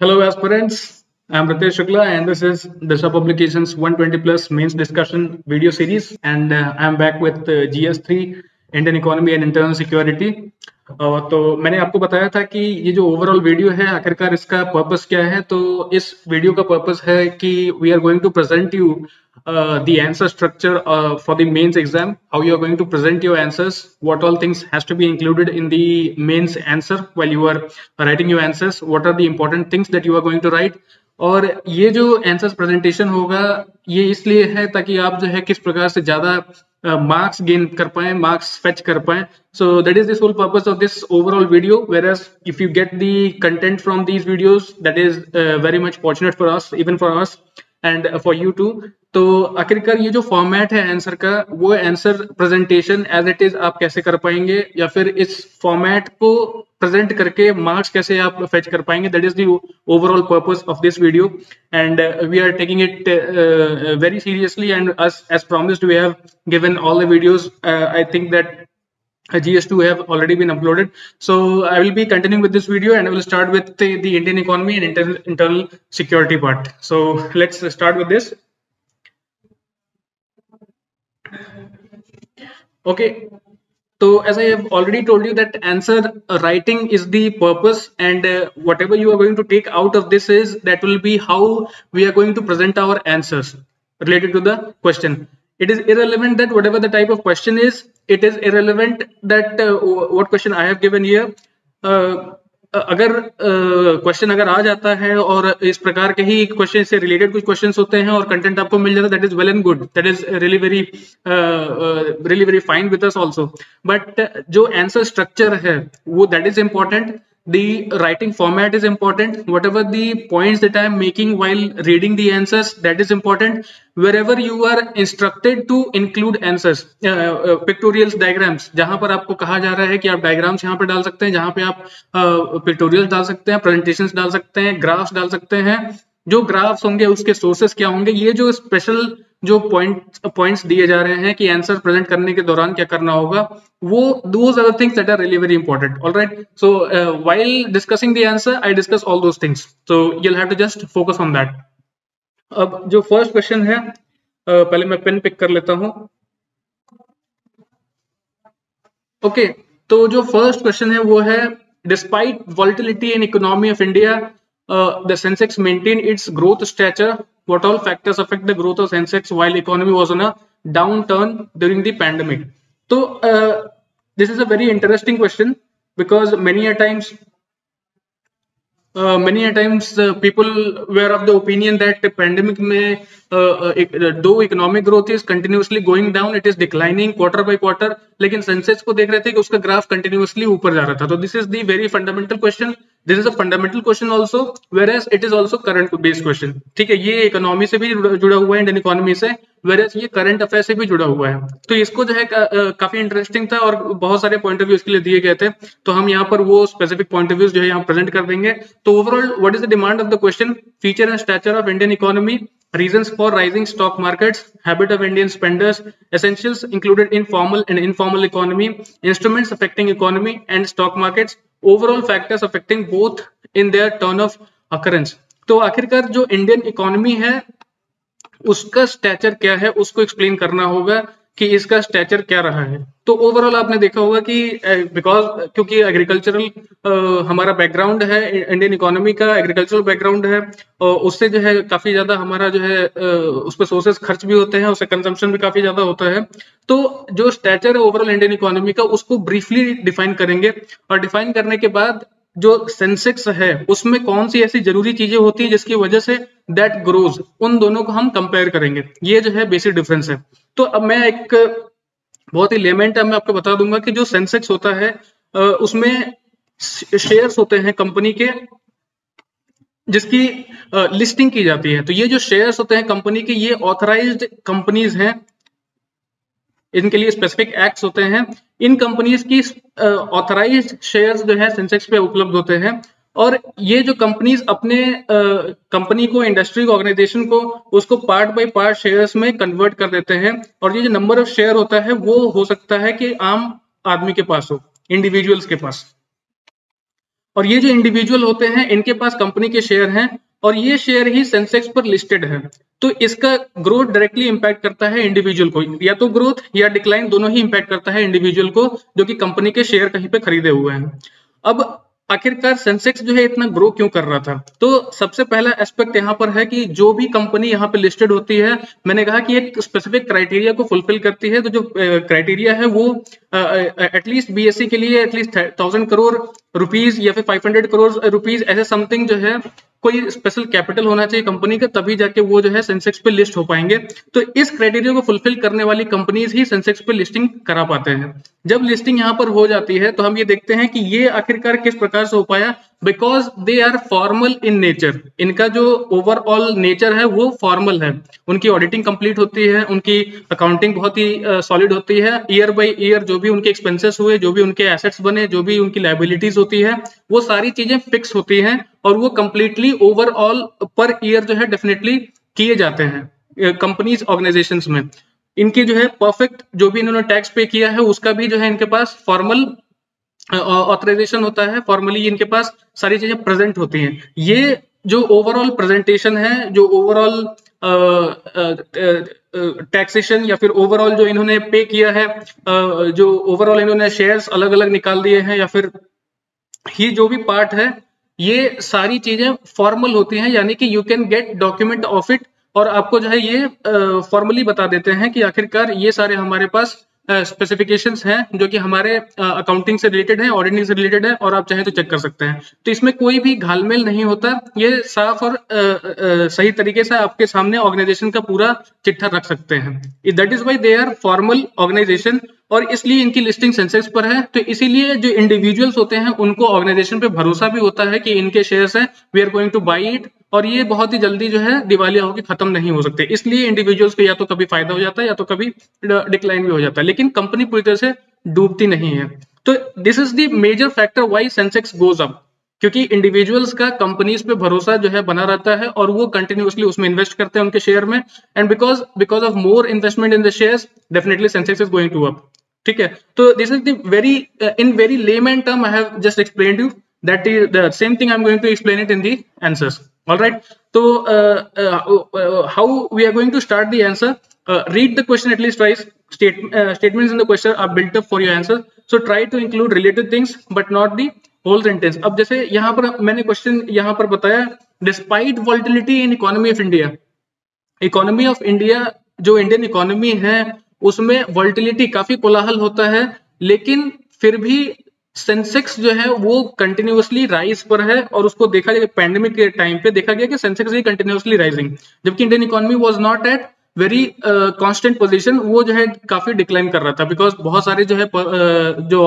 Hello aspirants, I am Ritesh Shukla and this is Dasha Publications 120 plus mains discussion video series and I am back with GS3 Indian Economy and Internal Security. तो मैंने आपको बताया था कि ये जो overall video है आखिरकार इसका पर्पस क्या है। तो इस वीडियो का पर्पस है कि we are going to present you the answer structure for the mains exam, how you are going to present your answers, what all things has to be included in the mains answer while you are writing your answers, what are the important things that you are going to write. और ये जो answers presentation होगा ये इसलिए है ताकि आप जो है किस प्रकार से ज्यादा मार्क्स गेन कर पाए, मार्क्स फेच कर पाए. So that is the sole purpose of this overall video. Whereas if you get the content from these videos, that is very much fortunate for us, even for us and for you too. तो आखिरकार ये जो format है answer का, वो answer presentation as it is आप कैसे कर पाएंगे या फिर इस फॉर्मेट को प्रेजेंट करके मार्क्स कैसे आप फेच कर पाएंगे, that is the overall purpose of this video. And we are taking it very seriously and as promised we have given all the videos. I think that GS2 have already been uploaded. So I will be continuing with this video and I will start with the Indian economy and internal security part. So let's start with this. Okay. So as I have already told you that answer writing is the purpose and whatever you are going to take out of this is that will be how we are going to present our answers related to the question. It is irrelevant that whatever the type of question is, it is irrelevant that what question I have given here. अगर question अगर आ जाता है और इस प्रकार के ही question से related कुछ क्वेश्चंस होते हैं और कंटेंट आपको मिल जाता है, that is well and good, that is really very fine with us also. But जो आंसर स्ट्रक्चर है वो that is important. The writing format is important. Whatever the points that I am making while reading the answers, that is important. Wherever you are instructed to include answers, pictorials, diagrams, जहां पर आपको कहा जा रहा है कि आप diagrams यहाँ पर डाल सकते हैं, जहां पे आप pictorials डाल सकते हैं, presentations डाल सकते हैं, graphs डाल सकते हैं. जो ग्राफ्स होंगे उसके सोर्सेस क्या होंगे, ये जो स्पेशल जो पॉइंट्स दिए जा रहे हैं कि आंसर प्रेजेंट करने के दौरान क्या करना होगा, वो those are things that are really very important. Alright, so while discussing the answer I discuss all those things, so you will have to just focus on that. अब जो फर्स्ट क्वेश्चन है, पहले मैं पेन पिक कर लेता हूं. Okay, तो जो फर्स्ट क्वेश्चन है वो है, despite volatility in economy of India, the Sensex maintained its growth stature. What all factors affect the growth of Sensex while economy was on a downturn during the pandemic? So this is a very interesting question because many a times people were of the opinion that the pandemic में though economic growth is continuously going down, it is declining quarter by quarter, लेकिन Sensex को देख रहे थे कि उसका graph continuously ऊपर जा रहा था. तो this is the very fundamental question. This is a fundamental question also, whereas it is also current based question. ठीक है, ये इकोनॉमी से भी जुड़ा हुआ है, इंडियन इकोनॉमी से, वेयर एज ये करंट अफेयर से भी जुड़ा हुआ है. तो इसको जो है काफी इंटरेस्टिंग था और बहुत सारे पॉइंट ऑफ व्यू इसके लिए दिए गए थे. तो हम यहाँ पर वो स्पेसिफिक पॉइंट ऑफ व्यू जो है यहाँ प्रेजेंट कर देंगे. तो overall what is the demand of the question? Feature and structure of Indian economy, reasons for rising stock markets, habit of Indian spenders, essentials included in formal and informal economy, instruments affecting economy and stock markets, overall factors affecting both in their turn of occurrence. तो आखिरकार जो Indian economy है उसका stature क्या है उसको explain करना होगा कि इसका स्टैचर क्या रहा है. तो ओवरऑल आपने देखा होगा कि क्योंकि एग्रीकल्चरल हमारा बैकग्राउंड है, इंडियन इकोनॉमी का एग्रीकल्चरल बैकग्राउंड है, उससे जो है काफी ज्यादा हमारा जो है उस पर सोर्सेस खर्च भी होते हैं, उससे कंजम्पशन भी काफी ज्यादा होता है. तो जो स्टैचर है ओवरऑल इंडियन इकोनॉमी का उसको ब्रीफली डिफाइन करेंगे और डिफाइन करने के बाद जो सेंसेक्स है उसमें कौन सी ऐसी जरूरी चीजें होती है जिसकी वजह से दैट ग्रोज, उन दोनों को हम कंपेयर करेंगे. ये जो है बेसिक डिफरेंस है. तो अब मैं एक बहुत ही लेमेन टर्म में आपको बता दूंगा कि जो सेंसेक्स होता है उसमें शेयर्स होते हैं कंपनी के जिसकी लिस्टिंग की जाती है. तो ये जो शेयर्स होते हैं कंपनी के, ये ऑथराइज्ड कंपनीज हैं, इनके लिए स्पेसिफिक एक्ट्स होते हैं. इन कंपनीज की ऑथराइज्ड शेयर्स जो है सेंसेक्स पे उपलब्ध होते हैं और ये जो कंपनीज अपने कंपनी को, इंडस्ट्री को, ऑर्गेनाइजेशन को उसको पार्ट बाय पार्ट शेयर्स में कन्वर्ट कर देते हैं. और ये जो नंबर ऑफ शेयर होता है वो हो सकता है कि आम आदमी के पास हो, इंडिविजुअल्स के पास. और ये जो इंडिविजुअल होते हैं इनके पास कंपनी के शेयर हैं और ये शेयर ही सेंसेक्स पर लिस्टेड है। तो इसका ग्रोथ डायरेक्टली इंपैक्ट करता है इंडिविजुअल को, या तो ग्रोथ या डिक्लाइन दोनों ही इंपैक्ट करता है इंडिविजुअल को जो कि कंपनी के शेयर कहीं पे खरीदे हुए हैं। अब आखिरकार सेंसेक्स जो है इतना ग्रो क्यों कर रहा था? तो सबसे पहला एस्पेक्ट यहाँ पर है कि जो भी कंपनी यहाँ पे लिस्टेड होती है, मैंने कहा कि एक स्पेसिफिक क्राइटेरिया को फुलफिल करती है। तो जो क्राइटेरिया है वो एटलीस्ट बीएससी के लिए एटलीस्ट 1000 करोड़ रुपीज या फिर 500 करोड़ रुपीज ऐसे समथिंग जो है कोई स्पेशल कैपिटल होना चाहिए कंपनी का, तभी जाके वो जो है सेंसेक्स पे लिस्ट हो पाएंगे। तो इस क्राइटेरिया को फुलफिल करने वाली कंपनीज ही सेंसेक्स पे लिस्टिंग करा पाते हैं। जब लिस्टिंग यहाँ पर हो जाती है तो हम ये देखते हैं कि ये आखिरकार किस प्रकार से हो पाया, because they are formal in nature. इनका जो ओवरऑल नेचर है वो फॉर्मल है, उनकी ऑडिटिंग कंप्लीट होती है, उनकी अकाउंटिंग बहुत ही सॉलिड होती है। ईयर बाय ईयर जो भी उनके एक्सपेंसेस हुए, जो भी उनके एसेट्स बने, जो भी उनकी लायबिलिटीज होती है, वो सारी चीजें फिक्स होती हैं और वो कंप्लीटली ओवरऑल पर ईयर जो है डेफिनेटली किए जाते हैं कंपनीज ऑर्गेनाइजेशंस में। इनके जो है परफेक्ट जो भी इन्होंने टैक्स पे किया है उसका भी जो है इनके पास फॉर्मल ऑथराइजेशन होता है, फॉर्मली इनके पास सारी चीजें प्रेजेंट होती हैं। ये जो ओवरऑल प्रेजेंटेशन है, जो ओवरऑल टैक्सेशन या फिर ओवरऑल जो इन्होंने पे किया है, जो ओवरऑल इन्होंने शेयर्स अलग अलग निकाल दिए हैं, या फिर ही जो भी पार्ट है, ये सारी चीजें फॉर्मल होती हैं, यानी कि you can get document of it और आपको जो है ये फॉर्मली बता देते हैं कि आखिरकार ये सारे हमारे पास स्पेसिफिकेशंस हैं जो कि हमारे अकाउंटिंग से रिलेटेड है, ऑडिटिंग से रिलेटेड है, और आप चाहें तो चेक कर सकते हैं। तो इसमें कोई भी घालमेल नहीं होता, ये साफ और सही तरीके से आपके सामने ऑर्गेनाइजेशन का पूरा चिट्ठा रख सकते हैं। That is why they are formal organization और इसलिए इनकी लिस्टिंग सेंसेक्स पर है। तो इसीलिए जो इंडिविजुअल्स होते हैं उनको ऑर्गेनाइजेशन पे भरोसा भी होता है कि इनके शेयर्स हैं, we are going to buy it, और ये बहुत ही जल्दी जो है दिवालिया होकर खत्म नहीं हो सकते। इसलिए इंडिविजुअल्स को या तो कभी फायदा हो जाता है या तो कभी डिक्लाइन भी हो जाता है, लेकिन कंपनी पूरी तरह से डूबती नहीं है। तो this is the major factor why Sensex goes up, क्योंकि इंडिविजुअल्स का कंपनीज पे भरोसा जो है बना रहता है और वो कंटिन्यूअसली उसमें इन्वेस्ट करते हैं उनके शेयर में, and because of more investment in the shares definitely Sensex is going to up. ठीक है, तो this is the very in very layman term I have just explained you, that is the same thing I'm going to explain it in the answers. All right, so how we are going to start the answer? Read the question at least twice. Statements in the question are built up for your answer, so try to include related things but not the whole sentence. अब जैसे यहाँ पर मैंने question यहाँ पर बताया, despite volatility in economy of India, economy of India जो Indian economy है उसमें वॉल्टिलिटी काफी कोलाहल होता है, लेकिन फिर भी सेंसेक्स जो है वो कंटिन्यूअसली राइज पर है, और उसको देखा गया पैंडेमिक के टाइम पे देखा गया कि सेंसेक्स इज कंटिन्यूअसली राइजिंग, जबकि Indian economy was not at very constant position, वो जो है काफी डिक्लाइन कर रहा था, बिकॉज बहुत सारे जो है जो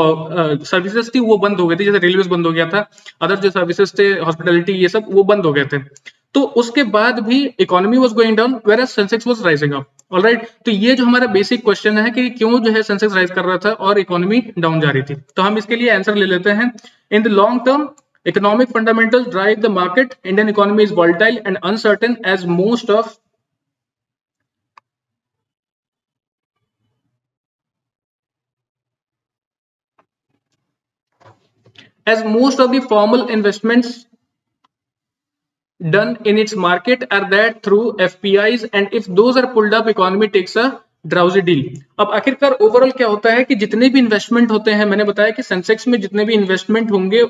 सर्विसेज थी वो बंद हो गई थी, जैसे रेलवे बंद हो गया था, अदर जो सर्विसेज थे हॉस्पिटलिटी ये सब वो बंद हो गए थे। तो उसके बाद भी economy was going down where Sensex was rising up. Alright, तो ये जो हमारा बेसिक क्वेश्चन है कि क्यों जो है सेंसेक्स राइज कर रहा था और इकोनॉमी डाउन जा रही थी, तो हम इसके लिए आंसर ले लेते हैं। In the long term economic fundamental drive the market, Indian economy is volatile and uncertain as most of the formal investments done in its market are that through FPIs, and if those are pulled up economy takes a drowsy deal। अब आखिरकार overall क्या होता है कि जितने भी investment होते हैं, मैंने बताया कि सेंसेक्स में जितने भी इन्वेस्टमेंट होंगे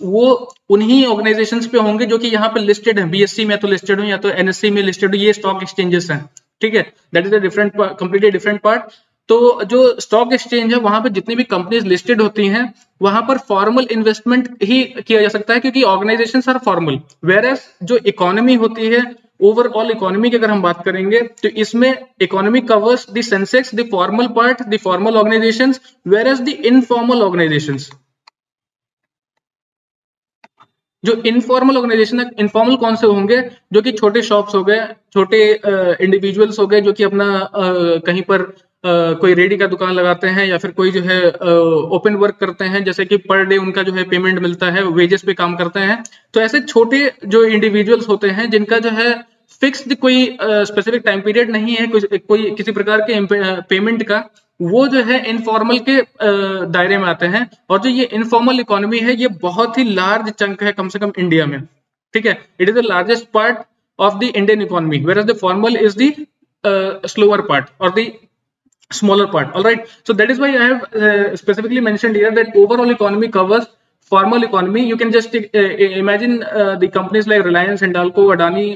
वो उन्हीं ऑर्गेनाइजेशंस पे होंगे जो कि यहाँ पे लिस्टेड है, बीएससी में तो लिस्टेड हो या तो एनएससी में लिस्टेड हो, ये स्टॉक एक्सचेंजेस हैं। ठीक है, that is a different completely different part. तो जो स्टॉक एक्सचेंज है वहां पर जितनी भी कंपनीज लिस्टेड होती हैं वहां पर फॉर्मल इन्वेस्टमेंट ही किया जा सकता है, क्योंकि ऑर्गेनाइजेशंस आर फॉर्मल, वेयरएज जो इकोनॉमी होती है, ओवरऑल इकोनॉमी की अगर हम बात करेंगे तो इसमें economy covers the Sensex, the formal part, the formal organisations, whereas the informal organisations. जो इनफॉर्मल ऑर्गेनाइजेशन है, इनफॉर्मल कौन से होंगे, जो कि छोटे शॉप्स हो गए, छोटे इंडिविजुअल्स हो गए जो कि अपना कहीं पर कोई रेडी का दुकान लगाते हैं, या फिर कोई जो है ओपन वर्क करते हैं, जैसे कि पर डे उनका जो है पेमेंट मिलता है, वेजेस पे काम करते हैं। तो ऐसे छोटे जो इंडिविजुअल्स होते हैं जिनका जो है फिक्स्ड कोई स्पेसिफिक टाइम पीरियड नहीं है कोई किसी प्रकार के पेमेंट का, वो जो है इनफॉर्मल के दायरे में आते हैं। और जो ये इनफॉर्मल इकोनॉमी है ये बहुत ही लार्ज चंक है कम से कम इंडिया में, ठीक है। It is the largest part of the Indian economy, whereas the formal is the slower part or the smaller part. All right, so that is why I have specifically mentioned here that overall economy covers formal economy. You can just imagine the companies like Reliance, Hindalco, Adani,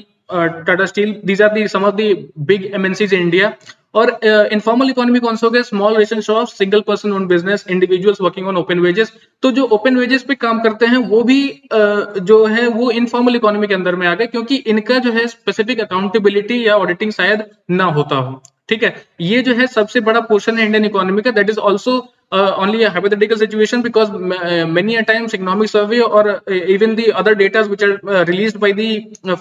Tata Steel. These are some of the big MNCs in India. और informal economy कौन सा हो गया? Small ration shop, single person own business, individuals working on open wages. तो जो open wages पे काम करते हैं वो भी जो है वो इनफॉर्मल इकोनॉमी के अंदर में आ गए, क्योंकि इनका जो है स्पेसिफिक अकाउंटेबिलिटी या ऑडिटिंग शायद ना होता हो, ठीक है। ये जो है सबसे बड़ा पोर्शन है इंडियन इकोनॉमी का। That is also only a hypothetical situation because many a times economic survey or even the other data which are released by the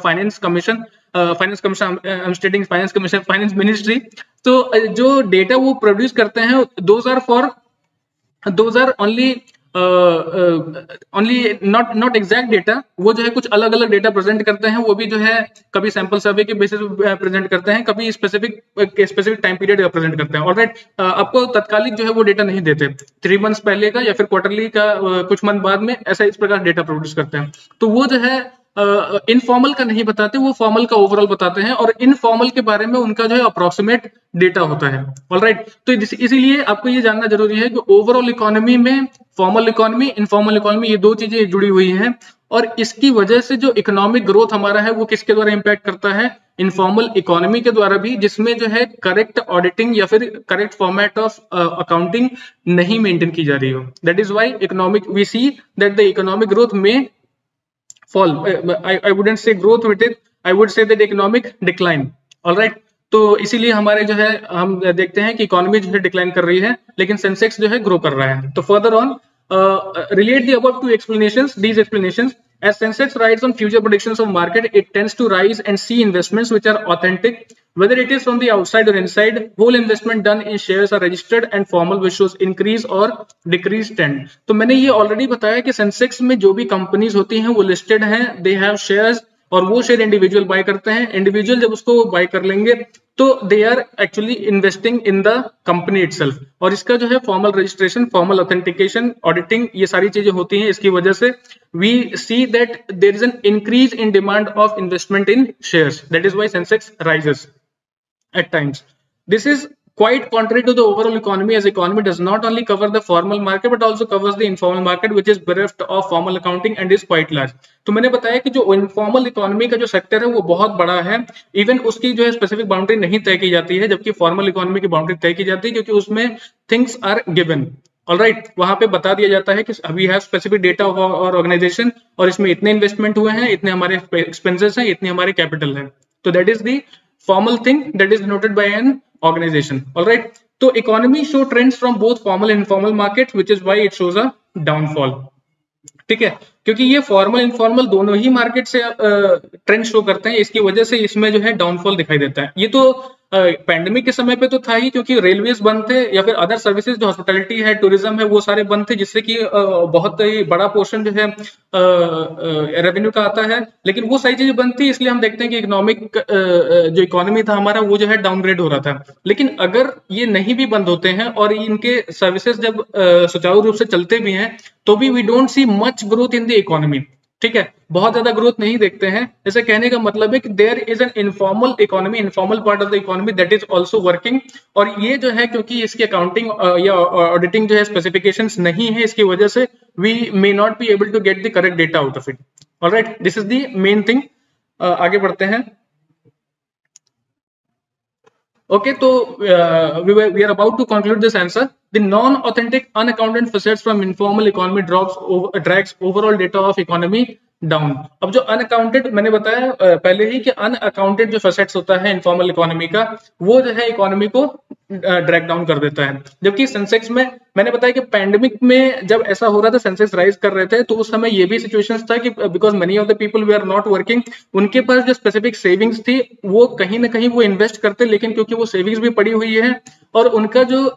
finance commission, I'm stating finance commission, finance ministry. तो जो data वो produce करते हैं those are only not exact data. वो जो है कुछ अलग अलग डेटा प्रेजेंट करते हैं, वो भी जो है कभी सैंपल सर्वे के बेसिस पे प्रेजेंट करते हैं, कभी स्पेसिफिक टाइम पीरियड का प्रेजेंट करते हैं। ऑलराइट, आपको तत्कालिक जो है वो डेटा नहीं देते, 3 मंथ्स पहले का या फिर क्वार्टरली का कुछ मंथ बाद में, ऐसा इस प्रकार डेटा प्रोड्यूस करते हैं। तो वो जो है इनफॉर्मल का नहीं बताते, वो फॉर्मल का ओवरऑल बताते हैं, और इनफॉर्मल के बारे में उनका जो है अप्रोक्सीमेट डेटा होता है। ऑलराइट, तो इसीलिए आपको ये जानना जरूरी है कि ओवरऑल इकोनॉमी में फॉर्मल इकोनॉमी, इनफॉर्मल इकोनॉमी, ये दो चीजें जुड़ी हुई हैं। और इसकी वजह से जो इकोनॉमिक ग्रोथ हमारा है वो किसके द्वारा इंपैक्ट करता है? इनफॉर्मल इकोनॉमी के द्वारा भी, जिसमें जो है करेक्ट ऑडिटिंग या फिर करेक्ट फॉर्मेट ऑफ अकाउंटिंग नहीं मेंटेन की जा रही हो। That is why economic we see that the economic growth में fall. I wouldn't say growth with it, I would say that economic decline. All right, तो इसीलिए हमारे जो है हम देखते हैं कि इकोनॉमी जो है डिक्लाइन कर रही है, लेकिन सेंसेक्स जो है ग्रो कर रहा है। तो further on relate the above two explanations, these explanations. As Sensex rides on future predictions of market, it tends to rise and see investments which are authentic, whether it is from the outside or inside. Whole investment done in shares are registered and formal, which shows increase or decrease trend. तो मैंने ये already बताया कि Sensex में जो भी companies होती हैं वो लिस्टेड हैं, दे हैव शेयर्स, और वो शेयर इंडिविजुअल बाय करते हैं। इंडिविजुअल जब उसको बाय कर लेंगे तो they are actually investing in the company itself, और इसका जो है formal registration, formal authentication, auditing, ये सारी चीजें होती हैं। इसकी वजह से we see that there is an increase in demand of investment in shares. That is why Sensex rises at times. This is quite contrary to the overall economy, as economy does not only cover the formal market but also covers the informal market, which is bereft of formal accounting and is quite large. तो मैंने बताया कि जो informal economy का जो sector है वो बहुत बड़ा है, इवन उसकी जो है स्पेसिफिक बाउंड्री नहीं तय की जाती है, जबकि फॉर्मल इकोनॉमी की बाउंड्री तय की जाती है, क्योंकि उसमें थिंग्स आर गिवन। ऑलराइट, वहां पे बता दिया जाता है कि वी हैव स्पेसिफिक डेटा और ऑर्गेनाइजेशन, और इसमें इतने इन्वेस्टमेंट हुए हैं, इतने हमारे एक्सपेंसेस हैं, इतनी हमारी कैपिटल है। तो that is the formal thing that is noted by an organization. All right, so economy show trends from both formal and informal markets, which is why it shows a downfall. ठीक है, क्योंकि ये formal informal दोनों ही market से trend show करते हैं, इसकी वजह से इसमें जो है डाउनफॉल दिखाई देता है। ये तो पैंडेमिक के समय पे तो था ही, क्योंकि रेलवेज बंद थे या फिर अदर सर्विसेज जो हॉस्पिटैलिटी है, टूरिज्म है, वो सारे बंद थे, जिससे कि बहुत ही बड़ा पोर्शन जो है रेवेन्यू का आता है। लेकिन वो सारी चीजें बंद थी, इसलिए हम देखते हैं कि इकोनॉमिक जो इकोनॉमी था हमारा वो जो है डाउनग्रेड हो रहा था। लेकिन अगर ये नहीं भी बंद होते हैं और इनके सर्विसेज जब सुचारू रूप से चलते भी हैं, तो भी we don't see much growth in the economy. ठीक है, बहुत ज्यादा ग्रोथ नहीं देखते हैं। जैसे कहने का मतलब है कि there is an informal economy, informal part of the economy that is also working, और ये जो है क्योंकि इसकी अकाउंटिंग या ऑडिटिंग जो है स्पेसिफिकेशंस नहीं है, इसकी वजह से we may not be able to get the correct data out of it. Alright, this is the main thing. आगे बढ़ते हैं। Okay, so we are about to conclude this answer. The non-authentic, unaccounted facets from informal economy drags overall data of economy down. अब जो unaccounted, मैंने बताया पहले ही कि unaccounted जो फैसेट्स होता है इनफॉर्मल इकोनॉमी का, वो जो है इकोनॉमी को ड्रैग डाउन कर देता है। जबकि सेंसेक्स में मैंने बताया कि पैंडेमिक में जब ऐसा हो रहा था, सेंसेक्स राइज कर रहे थे, तो उस समय ये भी सिचुएशंस था कि because money of the people we are not working, उनके पास जो स्पेसिफिक सेविंग्स थी वो कहीं ना कहीं वो इन्वेस्ट करते, लेकिन क्योंकि वो सेविंग्स भी पड़ी हुई है और उनका जो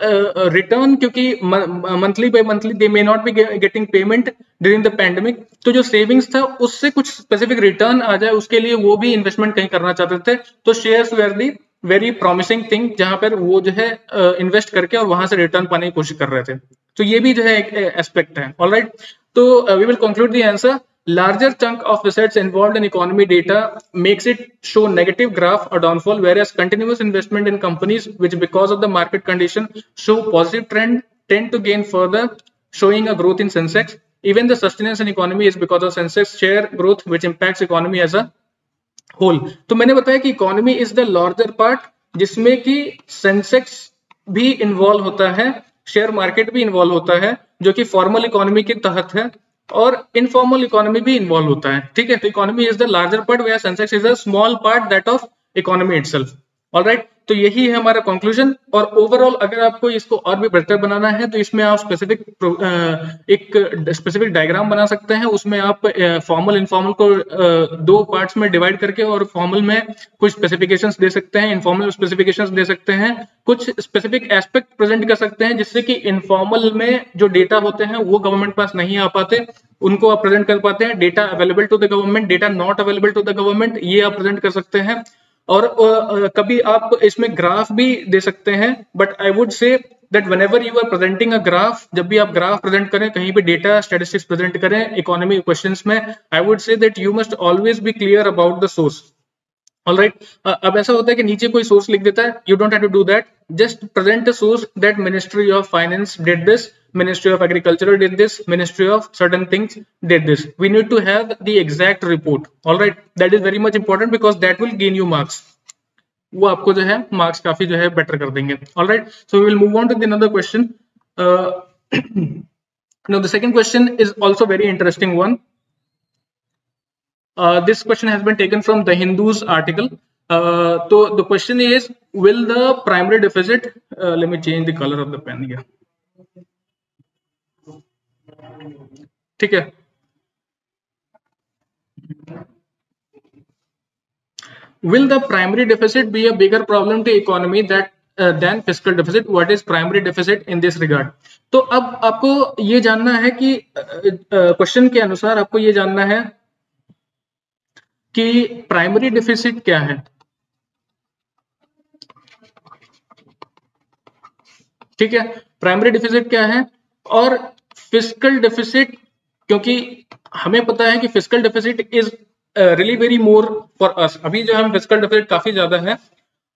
रिटर्न, क्योंकि monthly by monthly they may not be getting payment during the pandemic, तो जो सेविंग्स था उससे कुछ स्पेसिफिक रिटर्न आ जाए, उसके लिए वो भी इन्वेस्टमेंट कहीं करना चाहते थे। तो shares where the very promising thing, जहां पर वो जो है इन्वेस्ट करके और वहां से रिटर्न पाने की कोशिश कर रहे थे। तो ये भी जो है एक एस्पेक्ट है। ऑलराइट, तो we will conclude the answer. Larger chunk of assets involved in economy data makes it show negative graph or downfall, whereas continuous investment in companies which because of the market condition show positive trend tend to gain further, showing a growth in Sensex. Even the sustenance in economy is because of Sensex share growth which impacts economy as a whole. तो मैंने बताया कि economy is the larger part, जिसमें कि Sensex भी involve होता है, share market भी इन्वॉल्व होता है, जो कि फॉर्मल इकोनॉमी के तहत है, और इनफॉर्मल इकोनॉमी भी इन्वॉल्व होता है। ठीक है, तो economy is the larger part where Sensex is a small part that of economy itself. Alright, तो यही है हमारा कंक्लूजन। और ओवरऑल अगर आपको इसको और भी बेहतर बनाना है तो इसमें आप एक स्पेसिफिक डायग्राम बना सकते हैं। उसमें आप फॉर्मल इनफॉर्मल को दो पार्ट्स में डिवाइड करके और फॉर्मल में कुछ स्पेसिफिकेशंस दे सकते हैं, इनफॉर्मल स्पेसिफिकेशंस दे सकते हैं, कुछ स्पेसिफिक एस्पेक्ट प्रेजेंट कर सकते हैं, जिससे कि इनफॉर्मल में जो डेटा होते हैं वो गवर्नमेंट पास नहीं आ पाते, उनको आप प्रेजेंट कर पाते हैं। Data available to the government, data not available to the government, ये आप प्रेजेंट कर सकते हैं। और कभी आप इसमें ग्राफ भी दे सकते हैं, but I would say that whenever you are presenting a graph, जब भी आप ग्राफ प्रेजेंट करें, कहीं पे डेटा स्टैटिस्टिक्स प्रेजेंट करें इकोनॉमी क्वेश्चंस में, I would say that you must always be clear about the source. Alright, अब ऐसा होता है कि नीचे कोई सोर्स लिख देता है, you don't have to do that, just present a source that ministry of finance did this, Ministry of Agriculture did this, Ministry of certain things did this. We need to have the exact report. All right, that is very much important because that will gain you marks. वो आपको जो है marks काफी जो है better कर देंगे। All right, so we will move on to the another question. Now the second question is also very interesting one. This question has been taken from the Hindu's article. So the question is, will the primary deficit, let me change the color of the pen here. ठीक है, will the primary deficit be a bigger problem to economy that than fiscal deficit? What is primary deficit in this regard? तो अब आपको ये जानना है कि question के अनुसार आपको ये जानना है कि प्राइमरी डेफिसिट क्या है। ठीक है, प्राइमरी डेफिसिट क्या है और फिस्कल डेफिसिट, क्योंकि हमें पता है कि fiscal deficit is really very more for us. अभी जो हम फिस्कल डेफिसिट काफी ज्यादा है,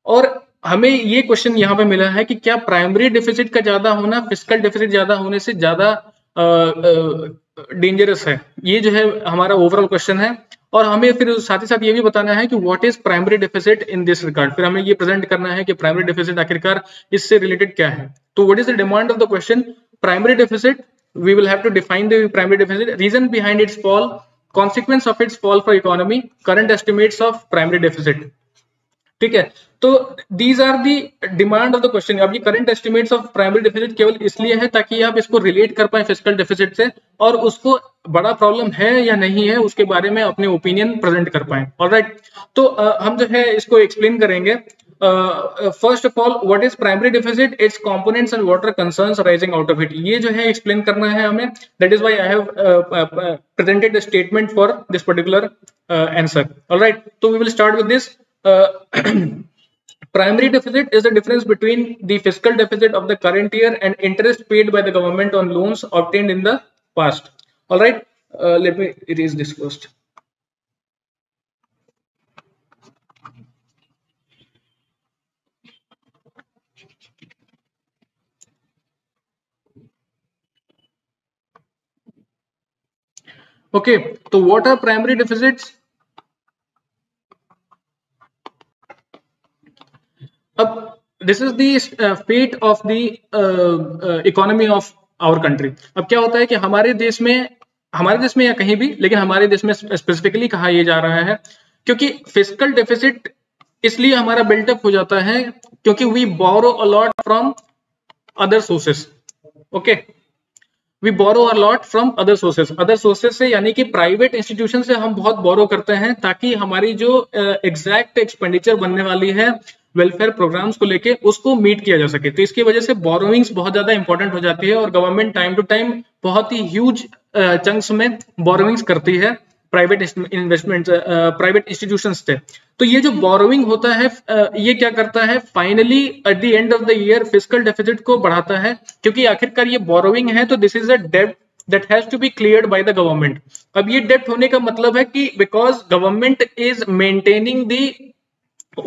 और हमें ये क्वेश्चन यहाँ पे मिला है कि क्या प्राइमरी डेफिसिट का ज्यादा होना फिस्कल डेफिसिट ज्यादा होने से ज्यादा डेंजरस है। ये जो है हमारा ओवरऑल क्वेश्चन है, और हमें फिर साथ ही साथ ये भी बताना है कि what is primary deficit in this regard. फिर हमें ये प्रेजेंट करना है कि प्राइमरी डेफिसिट आखिरकार इससे रिलेटेड क्या है। तो what is the demand of the question? Primary deficit, we will have to define the primary deficit, reason behind its fall, consequence of its fall for economy, current estimates of primary deficit. ठीक है, तो these are the demand of the question. अब ये current estimates of primary deficit केवल इसलिए है ताकि आप इसको रिलेट कर पाए फिस्कल डेफिसिट से, और उसको बड़ा प्रॉब्लम है या नहीं है उसके बारे में अपने ओपिनियन प्रेजेंट कर पाए। ऑलराइट, तो हम जो है इसको एक्सप्लेन करेंगे। First of all, what is primary deficit? Its components and what are concerns arising out of it. ये जो है एक्सप्लेन करना है हमें, that is why I have presented the statement for this particular answer. Alright, तो we will start with this. Primary deficit is the difference between the fiscal deficit of the current year and interest paid by the government on loans obtained in the past. All right, let me erase this first. Okay, so what are primary deficits? अब this is the fate of the economy of our country. अब क्या होता है कि हमारे देश में या कहीं भी, लेकिन हमारे देश में स्पेसिफिकली कहा यह जा रहा है, क्योंकि फिस्कल डेफिसिट इसलिए हमारा बिल्टअप हो जाता है क्योंकि we borrow a lot from other sources. Okay, we borrow a lot from other sources से, यानी कि प्राइवेट इंस्टीट्यूशन से हम बहुत बोरो करते हैं ताकि हमारी जो एग्जैक्ट एक्सपेंडिचर बनने वाली है वेलफेयर प्रोग्राम्स को लेके उसको मीट किया जा सके। तो इसकी वजह से बोरोइंग्स बहुत ज्यादा इंपॉर्टेंट हो जाती है, और गवर्नमेंट टाइम टू टाइम बहुत ही ह्यूज चंक्स में बोरोइंग्स करती है प्राइवेट इन्वेस्टमेंट प्राइवेट इंस्टीट्यूशंस से। तो ये जो बोरोइंग होता है ये क्या करता है, finally at the end of the year fiscal deficit को बढ़ाता है, क्योंकि आखिरकार ये बोरोइंग है, तो दिस इज अ डेब्ट that has to be cleared by the government. अब ये डेब्ट होने का मतलब है कि because government is maintaining the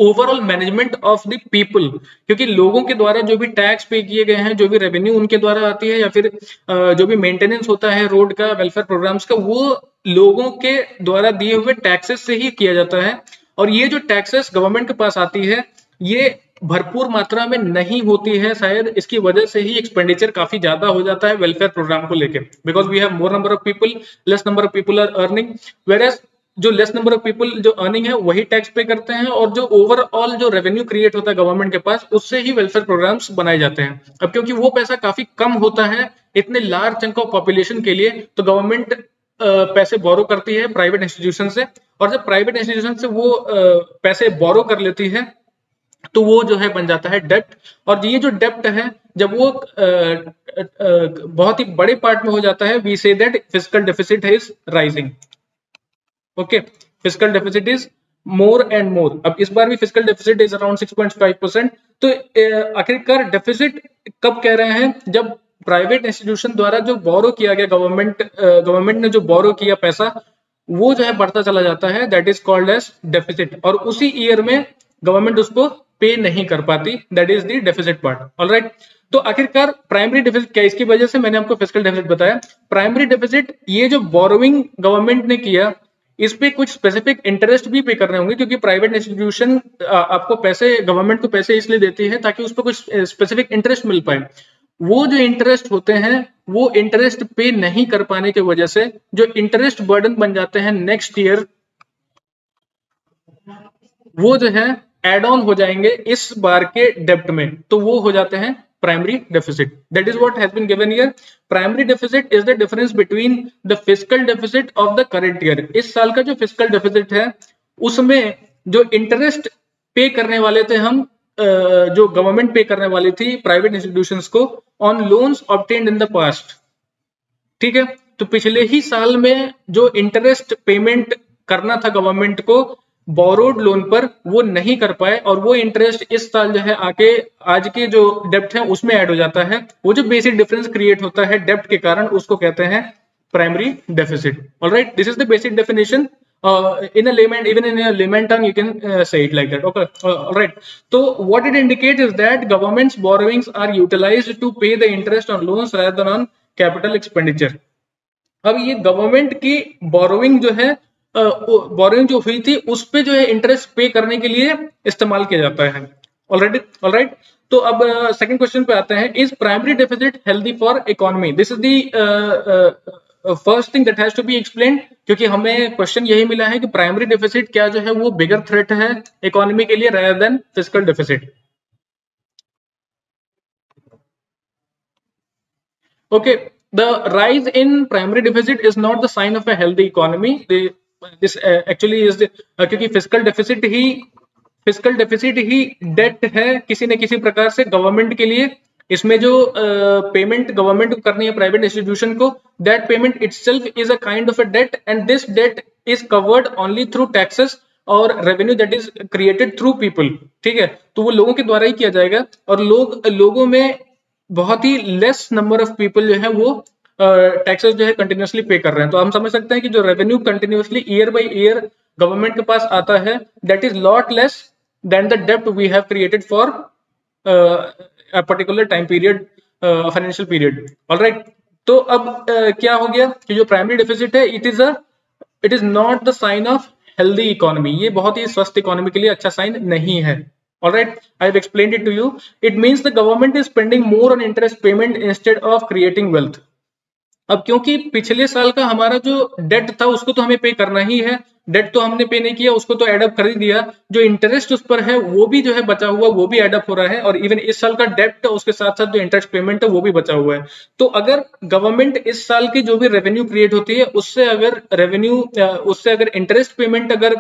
overall management of the people, क्योंकि लोगों के द्वारा जो भी टैक्स पे किए गए हैं, जो भी रेवेन्यू उनके द्वारा आती है, या फिर जो भी मेंटेनेंस होता है रोड का, वेलफेयर प्रोग्राम्स का, वो लोगों के द्वारा दिए हुए टैक्सेस से ही किया जाता है। और ये जो टैक्सेस गवर्नमेंट के पास आती है, ये भरपूर मात्रा में नहीं होती है, शायद इसकी वजह से ही एक्सपेंडिचर काफी ज्यादा हो जाता है वेलफेयर प्रोग्राम को लेकर, because we have more number of people, less number of people are earning, whereas जो लेस नंबर ऑफ पीपल जो अर्निंग है वही टैक्स पे करते हैं, और जो ओवरऑल जो रेवेन्यू क्रिएट होता है गवर्नमेंट के पास, उससे ही वेलफेयर प्रोग्राम्स बनाए जाते हैं। अब क्योंकि वो पैसा काफी कम होता है इतने लार्ज चंक ऑफ पॉपुलेशन के लिए, तो गवर्नमेंट पैसे बोरो करती है प्राइवेट इंस्टीट्यूशन से, और जब प्राइवेट इंस्टीट्यूशन से वो पैसे बोरो कर लेती है, तो वो जो है बन जाता है डेप्ट। और ये जो डेप्ट है, जब वो बहुत ही बड़े पार्ट में हो जाता है, we say that fiscal deficit is rising. Okay, fiscal deficit is more and more. अब इस बार भी फिस्कल डेफिसिट इज अराउंड 6.5%। तो आखिरकार डेफिसिट कब कह रहे हैं, जब प्राइवेट इंस्टीट्यूशन द्वारा जो बोरो किया गया, गवर्नमेंट ने जो बोरो किया पैसा, वो जो है बढ़ता चला जाता है, that is called as deficit. और उसी ईयर में गवर्नमेंट उसको पे नहीं कर पाती, that is the deficit part. Alright, तो आखिरकार प्राइमरी डेफिसिट क्या, इसकी वजह से मैंने आपको फिस्कल डेफिसिट बताया। प्राइमरी डेफिसिट, ये जो बोरोइंग गवर्नमेंट ने किया, इस पे कुछ स्पेसिफिक इंटरेस्ट भी पे करने होंगे, क्योंकि प्राइवेट इंस्टीट्यूशन आपको पैसे, गवर्नमेंट को पैसे इसलिए देती है ताकि उस पर कुछ स्पेसिफिक इंटरेस्ट मिल पाए। वो जो इंटरेस्ट होते हैं, वो इंटरेस्ट पे नहीं कर पाने की वजह से जो इंटरेस्ट बर्डन बन जाते हैं नेक्स्ट ईयर, वो जो है एड ऑन हो जाएंगे इस बार के डेब्ट में, तो वो हो जाते हैं primary deficit. That is what has been given here. Primary deficit is the difference between the fiscal deficit of the current year. इस साल का जो फिस्कल डेफिसिट है, उसमें जो इंटरेस्ट पे करने वाले थे हम, जो गवर्नमेंट पे करने वाली थी प्राइवेट इंस्टीट्यूशंस को, on loans obtained in the past. ठीक है, तो पिछले ही साल में जो इंटरेस्ट पेमेंट करना था गवर्नमेंट को बोरोड लोन पर, वो नहीं कर पाए, और वो इंटरेस्ट इस साल जो है आके आज के जो डेब्ट है उसमें ऐड हो जाता है। वो जो बेसिक डिफरेंस क्रिएट होता है डेब्ट के कारण, उसको कहते हैं primary deficit. Alright, this is the basic definition. in a layman, even in a layman tongue, you can say it like that. Okay, all right. So what it indicates is that government's borrowings are utilized to pay the interest on loans rather than on capital expenditure. अब ये government की borrowing जो है, borrowing जो हुई थी, उस पे जो है इंटरेस्ट पे करने के लिए इस्तेमाल किया जाता है। ऑलराइट, तो अब सेकंड क्वेश्चन पे आते हैं, is primary deficit healthy for economy? This is the first thing that has to be explained, क्योंकि हमें क्वेश्चन यही मिला है कि प्राइमरी डेफिसिट क्या जो है वो बिगर थ्रेट है इकोनॉमी के लिए rather than fiscal deficit. Okay, the rise in primary deficit is not the sign of a healthy economy. This actually is क्योंकि फिस्कल डेफिसिट ही डेट है किसी न किसी प्रकार से गवर्नमेंट के लिए। इसमें जो पेमेंट गवर्नमेंट को करनी है प्राइवेट इंस्टीट्यूशन को, that payment itself is a kind of a debt, and this debt is covered only through taxes और revenue that is created through people. ठीक है, तो वो लोगों के द्वारा ही किया जाएगा, और लोगों में बहुत ही लेस नंबर ऑफ पीपल जो है वो टैक्सेस जो है कंटिन्यूसली पे कर रहे हैं। तो हम समझ सकते हैं कि जो revenue continuously year by year government के पास आता है, that is lot less than the डेब्ट we have created for a particular time period, financial period. All right, तो अब क्या हो गया कि जो प्राइमरी डेफिसिट है, it is not the sign of healthy economy. ये बहुत ही स्वस्थ इकोनॉमी के लिए अच्छा साइन नहीं है। All right, I have explained it to you. It means the government is spending more on interest payment instead of creating wealth. अब क्योंकि पिछले साल का हमारा जो डेट था उसको तो हमें पे करना ही है, डेट तो हमने पे नहीं किया, उसको तो एडअप कर ही दिया, जो इंटरेस्ट उस पर है वो भी जो है बचा हुआ, वो भी एडअप हो रहा है, और इवन इस साल का डेट उसके साथ साथ जो इंटरेस्ट पेमेंट है वो भी बचा हुआ है। तो अगर गवर्नमेंट इस साल की जो भी रेवेन्यू क्रिएट होती है, उससे अगर इंटरेस्ट पेमेंट अगर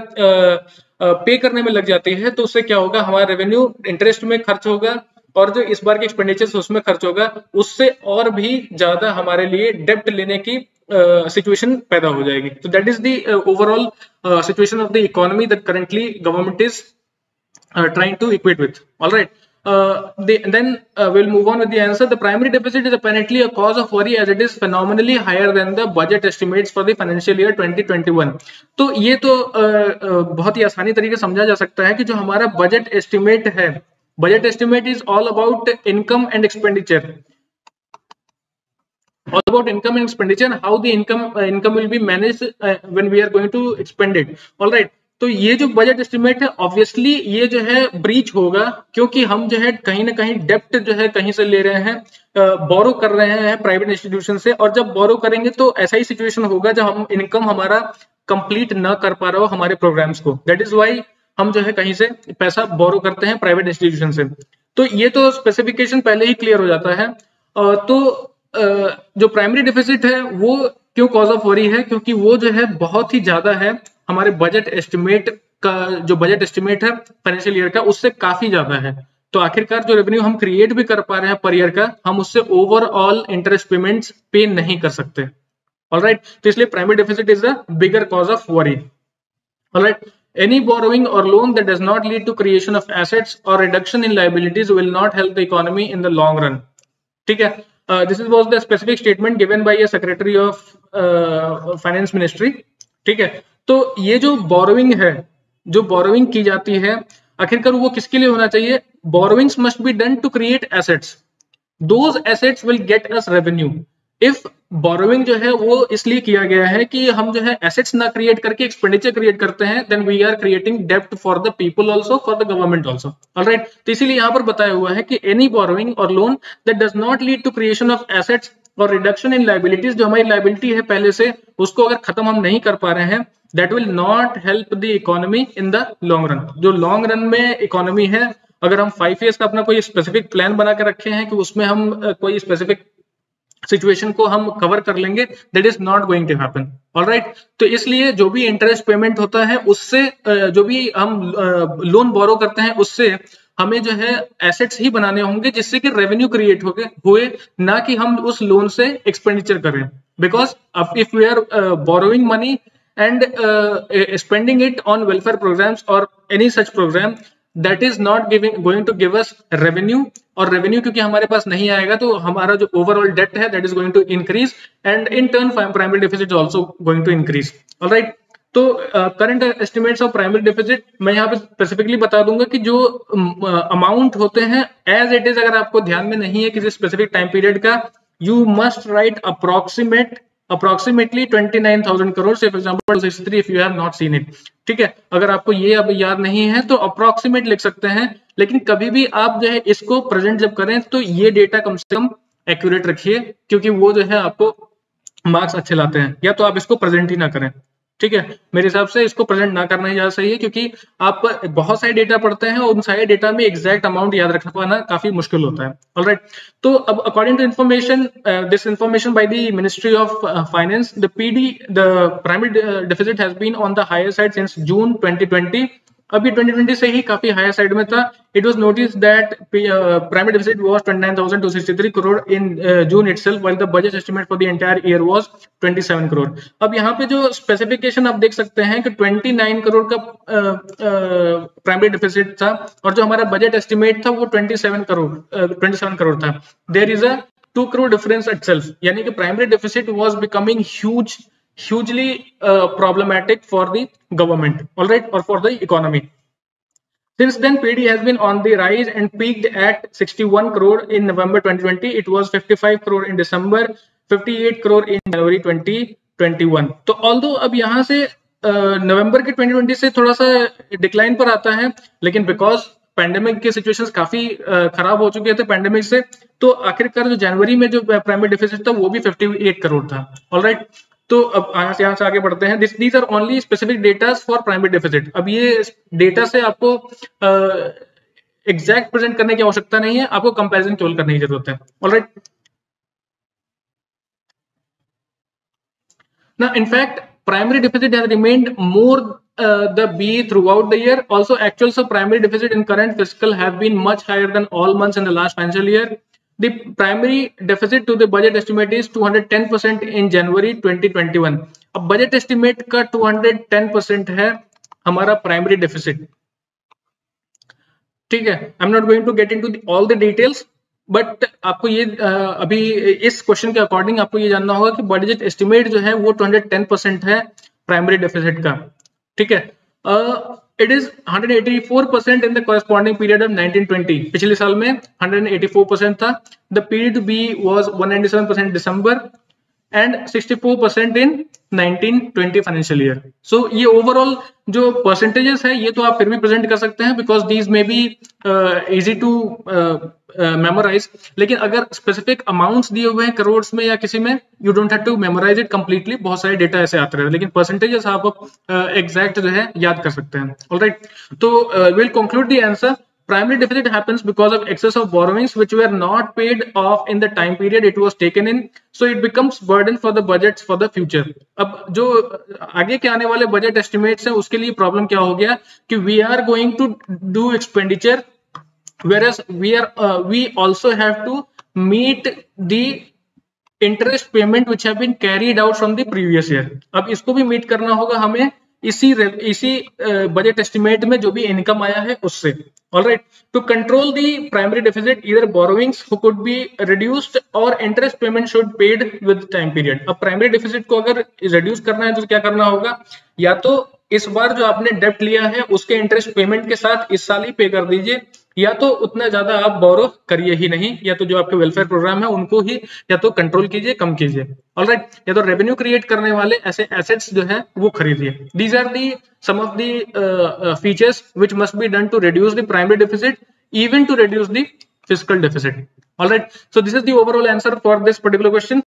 पे करने में लग जाती है, तो उससे क्या होगा, हमारा रेवेन्यू इंटरेस्ट में खर्च होगा, और जो इस बार के एक्सपेंडिचर्स उसमें खर्च होगा उससे और भी ज्यादा हमारे लिए डेप्ट लेने की सिचुएशन पैदा हो जाएगी। तो that is the overall situation of the economy that currently government is trying to equate with. All right. Then we'll move on with the answer. The primary deficit is apparently a cause of worry as it is phenomenally higher than the budget estimates for the financial year 2021. तो ये तो बहुत ही आसानी तरीके से समझा जा सकता है कि जो हमारा बजट एस्टिमेट है, budget estimate is all about income and expenditure, all about income and expenditure and how the income will be managed when we are going to expend it. All right. तो ये जो budget estimate है obviously ये जो है breach होगा, क्योंकि हम जो है कहीं ना कहीं डेप्ट जो है कहीं से ले रहे हैं, बोरो कर रहे हैं प्राइवेट इंस्टीट्यूशन से, और जब बोरो करेंगे तो ऐसा ही सिचुएशन होगा जब हम इनकम हमारा कंप्लीट ना कर पा रहा हो हमारे प्रोग्राम्स को। दैट इज वाई हम जो है कहीं से पैसा बोरो करते हैं प्राइवेट इंस्टीट्यूशन से। तो ये तो स्पेसिफिकेशन पहले ही क्लियर हो जाता है। तो जो प्राइमरी डिफिसिट है वो क्यों कॉज ऑफ वरी है, क्योंकि वो जो है बहुत ही ज्यादा है हमारे बजट एस्टिमेट का, जो बजट एस्टिमेट है फाइनेंशियल ईयर का उससे काफी ज्यादा है। तो आखिरकार जो रेवेन्यू हम क्रिएट भी कर पा रहे हैं पर ईयर का, हम उससे ओवरऑल इंटरेस्ट पेमेंट्स पे नहीं कर सकते। ऑलराइट, तो इसलिए primary deficit is the bigger cause of worry. Alright, any borrowing or loan that does not lead to creation of assets or reduction in liabilities will not help the economy in the long run. ठीक है, this was the specific statement given by a secretary of finance ministry. ठीक है, तो ये जो borrowing है, जो borrowing की जाती है आखिरकार वो किसके लिए होना चाहिए? Borrowings must be done to create assets, those assets will get us revenue. If borrowing जो है वो इसलिए किया गया है कि हम जो है एसेट्स ना क्रिएट करके एक्सपेंडिचर क्रिएट करते हैं, देन वी आर क्रिएटिंग डेप्ट for the people also, for the government also. Alright, तो इसीलिए यहाँ पर बताया हुआ है कि एनी बोरोइंग और loan that does not lead to creation of assets और रिडक्शन इन लाइबिलिटीज, जो हमारी लाइबिलिटी है पहले से उसको अगर खत्म हम नहीं कर पा रहे हैं, that will not help the economy in the long run. जो लॉन्ग रन में इकोनॉमी है, अगर हम 5 years का अपना कोई स्पेसिफिक प्लान बना के रखे हैं कि उसमें हम कोई स्पेसिफिक सिचुएशन को हम कवर कर लेंगे, that is not going to happen. Alright, तो इसलिए जो भी इंटरेस्ट पेमेंट होता है उससे, जो भी हम लोन बोरो करते हैं उससे हमें जो है एसेट्स ही बनाने होंगे जिससे कि रेवेन्यू क्रिएट हुए, ना कि हम उस लोन से एक्सपेंडिचर करें। Because if we are borrowing money and spending it on welfare programs or any such program, that is not going to give us revenue, और revenue क्योंकि हमारे पास नहीं आएगा तो हमारा जो overall debt है that is going to increase and in turn primary deficit is also going to increase. all right, तो current estimates of primary deficit मैं यहाँ पे स्पेसिफिकली बता दूंगा कि जो अमाउंट होते हैं एज इट इज, अगर आपको ध्यान में नहीं है किसी स्पेसिफिक टाइम पीरियड का, you must write approximately 29,000 crore, say for example 263 if you have not seen it. ठीक है, अगर आपको ये अब याद नहीं है तो अप्रोक्सीमेट लिख सकते हैं, लेकिन कभी भी आप जो है इसको प्रेजेंट जब करें तो ये डेटा कम से कम एक्यूरेट रखिए, क्योंकि वो जो है आपको मार्क्स अच्छे लाते हैं। या तो आप इसको प्रेजेंट ही ना करें, ठीक है, मेरे हिसाब से इसको प्रेजेंट ना करना ही ज्यादा सही है, क्योंकि आप बहुत सारे डेटा पढ़ते हैं और उन सारे डेटा में एग्जैक्ट अमाउंट याद रख पाना काफी मुश्किल होता है। ऑलराइट, तो अब according to information, this information by the ministry of finance, the primary deficit has been on the higher side since June 2020। अभी 2020 से ही काफी हायर साइड में था। It was notice that primary deficit was 29,263 crore in June itself, while the budget estimate for the entire year was 27 crore. अब यहाँ पे जो specification आप देख सकते हैं कि 29 करोड़ का प्राइमरी डेफिसिट था और जो हमारा बजट एस्टिमेट था वो 27 करोड़ था। There is a 2 crore difference itself, यानी कि primary deficit was becoming hugely problematic for the government, all right, or for the economy. Since then, PD has been on the rise and peaked at 61 crore in November 2020. It was 55 crore in December, 58 crore in January 2021. तो although अब यहाँ से नवंबर के 2020 से थोड़ा सा decline पर आता है, लेकिन बिकॉज पैंडेमिक के सिचुएशंस काफी खराब हो चुके थे पैंडेमिक से, तो आखिरकार जो जनवरी में जो प्राइमरी डेफिसिट था वो भी 58 करोड़ था। ऑलराइट, तो अब यहाँ से आगे बढ़ते हैं। These are only specific data for primary deficit. अब ये डेटा से आपको एग्जैक्ट प्रेजेंट करने की आवश्यकता नहीं है, आपको कंपैरिजन केवल करने की जरूरत है। ऑलराइट, ना in fact primary deficit has remained more the B throughout the year. Also, actuals of primary deficit in current fiscal have been much higher than all months in the last financial year. The primary deficit to the budget estimate is 210% in January 2021. अब budget estimate का 210% है हमारा primary deficit. ठीक है, I am not going to get into all the details, but आपको ये अभी इस क्वेश्चन के अकॉर्डिंग आपको ये जानना होगा कि बजट एस्टिमेट जो है वो 210% है प्राइमरी डेफिसिट का. ठीक है, it is 184% in the corresponding period of 1920. पिछले साल में 184% था. The period B was 197% December and 64% in 1920 financial year. So ये ओवरऑल जो परसेंटेजेस है ये तो आप फिर भी प्रेजेंट कर सकते हैं because these may be easy to memorize. लेकिन अगर स्पेसिफिक अमाउंट्स दिए हुए हैं करोड़ में या किसी में, you don't have to memorize it completely. बहुत सारे डेटा ऐसे आते रहते हैं, लेकिन परसेंटेजेस आप एग्जैक्ट जो है याद कर सकते हैं. ऑलराइट, तो will conclude the answer. Primary deficit happens because of excess of borrowings which were not paid off in the time period it was taken in, so it becomes burden for the budgets for the future. अब जो आगे के आने वाले budget estimates हैं उसके लिए problem क्या हो गया कि we are going to do expenditure whereas we also have to meet the interest payment which have been carried out from the previous year. अब इसको भी मीट करना होगा हमें इसी बजट एस्टिमेट में जो भी इनकम आया है उससे. Alright, to control the primary deficit either borrowings could be reduced और interest payment should paid with time period. अब प्राइमरी डेफिसिट को अगर रिड्यूस करना है तो क्या करना होगा, या तो इस बार जो आपने डेप्ट लिया है उसके इंटरेस्ट पेमेंट के साथ इस साल ही पे कर दीजिए, या तो उतना ज्यादा आप बोरो करिए ही नहीं, या तो जो आपके वेलफेयर प्रोग्राम है उनको ही या तो कंट्रोल कीजिए, कम कीजिए. ऑलराइट, या तो रेवेन्यू क्रिएट करने वाले ऐसे एसेट्स जो है वो खरीदिए. These are the some of the features which must be done to reduce the primary deficit even to reduce the fiscal deficit. All right, so this is the overall answer for this particular question.